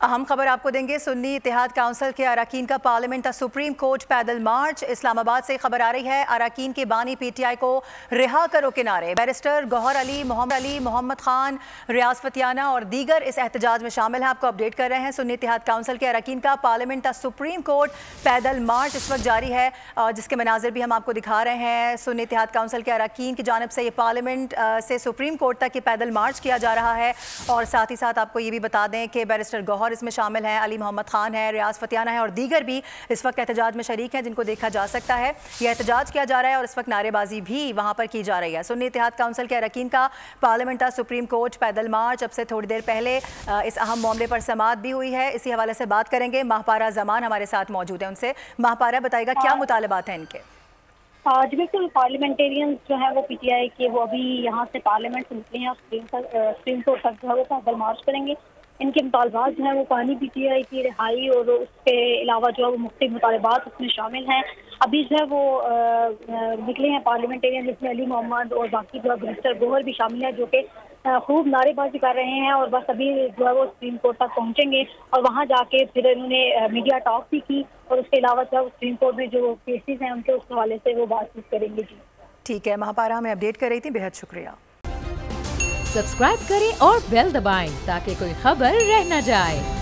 अहम खबर आपको देंगे। सुन्नी इत्तेहाद काउंसिल के अरकान का पार्लियामेंट का सुप्रीम कोर्ट पैदल मार्च। इस्लामाबाद से खबर आ रही है, अरकान के बानी पीटीआई को रिहा करो के नारे। बैरिस्टर गौहर अली, मोहम्मद खान, रियाज फतियाना और दीगर इस एहतजाज में शामिल हैं। आपको अपडेट कर रहे हैं। सुन्नी इत्तेहाद काउंसिल के अरकान का पार्लियामेंट का सुप्रीम कोर्ट पैदल मार्च इस वक्त जारी है, जिसके मनाजिर भी हम आपको दिखा रहे हैं। सुन्नी इत्तेहाद काउंसिल के अरकान की जानिब से ये पार्लियामेंट से सुप्रीम कोर्ट तक ये पैदल मार्च किया जा रहा है। और साथ ही साथ आपको ये भी बता दें कि बैरिस्टर गौहर इसमें शामिल हैं, अली मोहम्मद खान है, रियाज फतियाना है और दीगर भी इस वक्त एहतजाज में शरीक हैं, जिनको देखा जा सकता है। यह एहतजाज किया जा रहा है और इस वक्त नारेबाजी भी वहाँ पर की जा रही है। सुन्नी इत्तेहाद काउंसिल के अरकान का पार्लियामेंट का सुप्रीम कोर्ट पैदल मार्च अब से थोड़ी देर पहले इस अहम मामले पर समाअत भी हुई है। इसी हवाले से बात करेंगे। माहपारा जमान हमारे साथ मौजूद है, उनसे माहपारा बताएगा क्या मुतालबात हैं इनके। जी बिल्कुल, पार्लियामेंटेरियंस जो है वो पीटीआई के वो अभी यहाँ से पार्लियामेंट से निकले हैं और सुप्रीम कोर्ट तक जो है वो पैदल मार्च करेंगे। इनके मुतालबात जो है वो पानी पीटीआई की रिहाई और उसके अलावा जो है वो मुख्तलिफ मुतालबात उसमें शामिल हैं। अभी जो है वो निकले हैं पार्लियामेंटेरियन, जिसमें अली मोहम्मद और बाकी जो है बैरिस्टर गौहर भी शामिल है, जो कि खूब नारेबाजी कर रहे हैं। और बस अभी जो है वो सुप्रीम कोर्ट तक पहुंचेंगे और वहां जाके फिर इन्होंने मीडिया टॉक भी की और उसके अलावा जो है सुप्रीम कोर्ट में जो केसेस हैं उनके उस हवाले से वो बातचीत करेंगे। जी ठीक है, महापारा हमें अपडेट कर रही थी, बेहद शुक्रिया। सब्सक्राइब करें और बेल दबाएं ताकि कोई खबर रह न जाए।